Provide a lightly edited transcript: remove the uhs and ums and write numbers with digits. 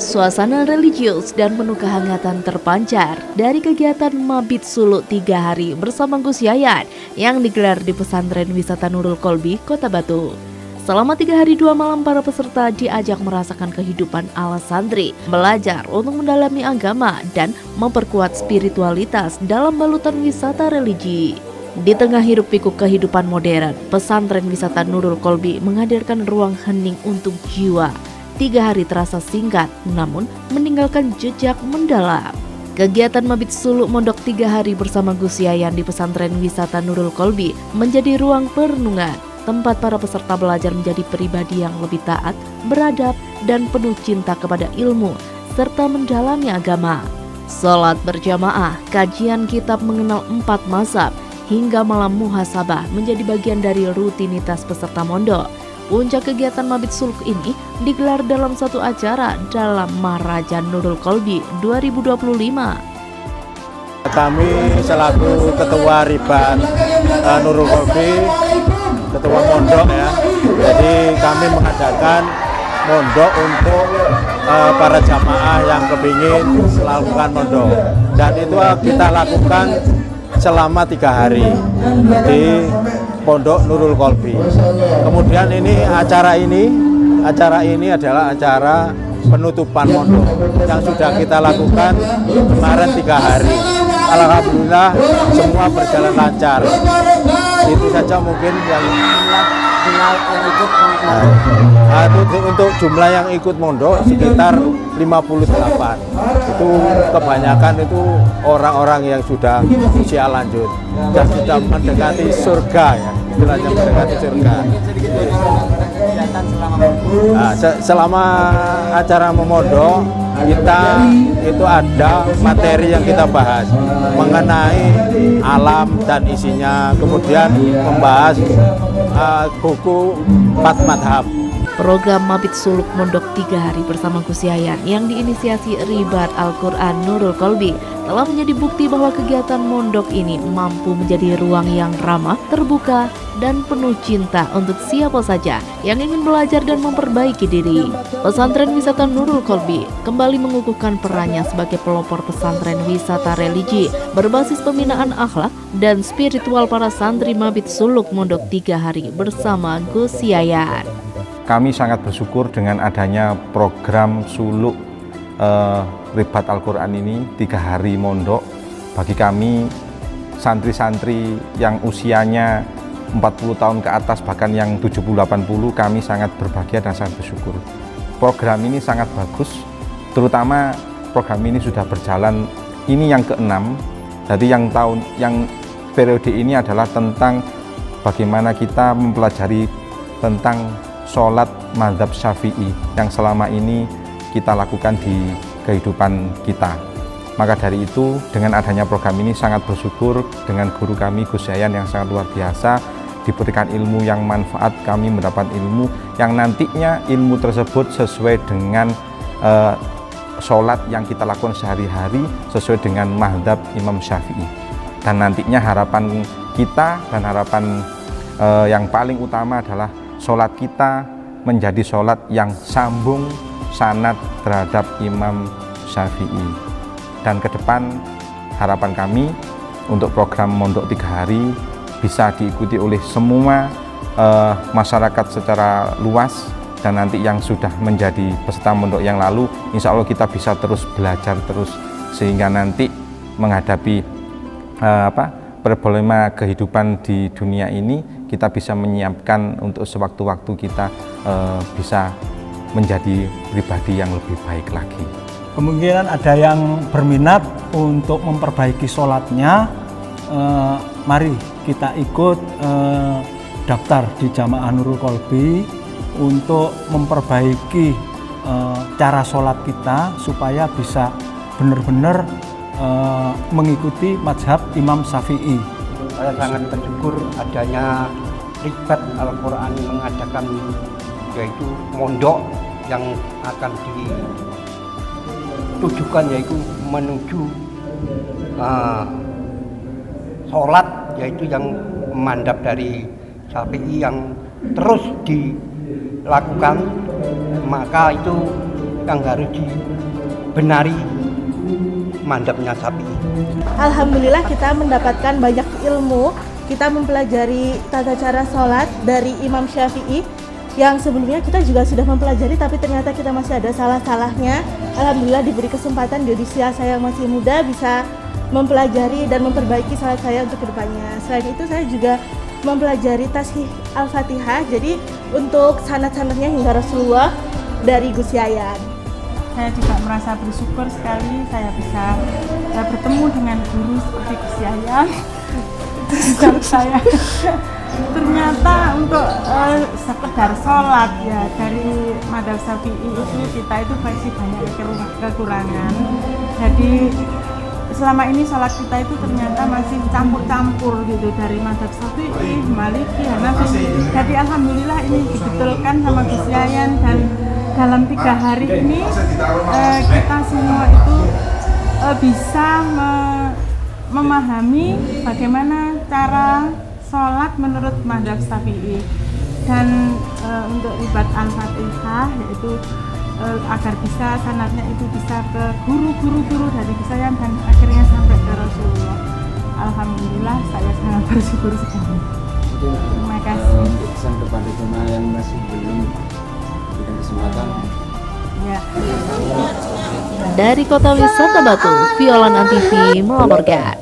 Suasana religius dan penuh kehangatan terpancar dari kegiatan Mabit Suluk 3 hari bersama Gus Yayan yang digelar di Pesantren Wisata Nurul Qalbi, Kota Batu. Selama 3 hari 2 malam para peserta diajak merasakan kehidupan ala santri, belajar untuk mendalami agama dan memperkuat spiritualitas dalam balutan wisata religi. Di tengah hiruk pikuk kehidupan modern, Pesantren Wisata Nurul Qalbi menghadirkan ruang hening untuk jiwa. 3 hari terasa singkat, namun meninggalkan jejak mendalam. Kegiatan Mabit Suluk Mondok 3 hari bersama Gus Yayan di Pesantren Wisata Nurul Qalbi menjadi ruang perenungan, tempat para peserta belajar menjadi pribadi yang lebih taat, beradab, dan penuh cinta kepada ilmu, serta mendalami agama. Salat berjamaah, kajian kitab mengenal 4 mazhab, hingga malam muhasabah menjadi bagian dari rutinitas peserta mondok. Puncak kegiatan Mabit Suluk ini digelar dalam satu acara dalam Maharaja Nurul Qalbi 2025. Kami selaku Ketua Ribat Nurul Qalbi, Ketua Mondok ya, jadi kami mengadakan mondok untuk para jamaah yang kepingin melakukan mondok, dan itu kita lakukan selama 3 hari di Pondok Nurul Qalbi. Kemudian acara ini adalah acara penutupan mondok yang sudah kita lakukan kemarin 3 hari. Alhamdulillah semua berjalan lancar. Itu saja mungkin yang ikut. Untuk jumlah yang ikut mondok sekitar 58. Itu kebanyakan itu orang-orang yang sudah usia lanjut dan sudah mendekati surga ya, istilahnya mendekati surga. Selama acara memondok kita itu ada materi yang kita bahas mengenai alam dan isinya, kemudian membahas buku 4 madhab. Program Mabit Suluk Mondok 3 hari bersama Gus Yayan yang diinisiasi Ribat Al-Quran Nurul Qalbi telah menjadi bukti bahwa kegiatan mondok ini mampu menjadi ruang yang ramah, terbuka, dan penuh cinta untuk siapa saja yang ingin belajar dan memperbaiki diri. Pesantren Wisata Nurul Qalbi kembali mengukuhkan perannya sebagai pelopor pesantren wisata religi berbasis pembinaan akhlak dan spiritual para santri Mabit Suluk Mondok 3 hari bersama Gus Yayan. Kami sangat bersyukur dengan adanya program Suluk Ribat Al-Quran ini 3 hari mondok. Bagi kami santri-santri yang usianya 40 tahun ke atas, bahkan yang 70-80, kami sangat berbahagia dan sangat bersyukur. Program ini sangat bagus, terutama program ini sudah berjalan, ini yang ke-6. Jadi yang periode ini adalah tentang bagaimana kita mempelajari tentang sholat mazhab Syafi'i yang selama ini kita lakukan di kehidupan kita. Maka dari itu, dengan adanya program ini sangat bersyukur dengan guru kami Gus Yayan yang sangat luar biasa, diberikan ilmu yang manfaat, kami mendapat ilmu yang nantinya ilmu tersebut sesuai dengan sholat yang kita lakukan sehari-hari, sesuai dengan mazhab Imam Syafi'i. Dan nantinya harapan kita dan harapan yang paling utama adalah sholat kita menjadi sholat yang sambung sanad terhadap Imam Syafi'i. Dan ke depan harapan kami untuk program mondok 3 hari bisa diikuti oleh semua masyarakat secara luas, dan nanti yang sudah menjadi peserta mondok yang lalu, insya Allah kita bisa terus belajar terus, sehingga nanti menghadapi problema kehidupan di dunia ini, kita bisa menyiapkan untuk sewaktu-waktu kita bisa menjadi pribadi yang lebih baik lagi. Kemungkinan ada yang berminat untuk memperbaiki sholatnya, mari kita ikut daftar di Jamaah Nurul Qalbi untuk memperbaiki cara sholat kita supaya bisa benar-benar mengikuti mazhab Imam Syafi'i. Saya sangat bersyukur adanya Ribat Al-Quran mengadakan yaitu mondok yang akan ditujukan yaitu menuju sholat, yaitu yang mandap dari Syafi'i yang terus dilakukan, maka itu kang harus dibenari mandapnya sapi. Alhamdulillah kita mendapatkan banyak ilmu. Kita mempelajari tata cara sholat dari Imam Syafi'i yang sebelumnya kita juga sudah mempelajari, tapi ternyata kita masih ada salah-salahnya. Alhamdulillah diberi kesempatan di usia saya yang masih muda bisa mempelajari dan memperbaiki sholat saya untuk kedepannya. Selain itu saya juga mempelajari Tashih Al-Fatihah, jadi untuk sanad-sanadnya hingga Rasulullah dari Gus Yayan. Saya juga merasa bersyukur sekali saya bisa bertemu dengan guru seperti Gus Yayan. Dan saya ternyata untuk sekedar sholat ya dari Madzhab Syafi'i itu kita itu masih banyak kekurangan. Jadi selama ini sholat kita itu ternyata masih campur-campur gitu dari Madzhab Syafi'i, Maliki, Hanafi. Jadi alhamdulillah ini dibetulkan sama Gus Yayan, dan dalam 3 hari ini kita semua itu bisa memahami bagaimana cara sholat menurut Madzhab Syafi'i, dan untuk ribat Al-Fatihah yaitu agar bisa sanadnya itu bisa ke guru dari Gus Yayan dan akhirnya sampai ke Rasulullah. Alhamdulillah saya sangat bersyukur sekali. Terima kasih. Untuk pesan kepada jemaah yang masih belum diberikan kesempatan. Ya. Dari Kota Wisata Batu, Violan Antv melaporkan.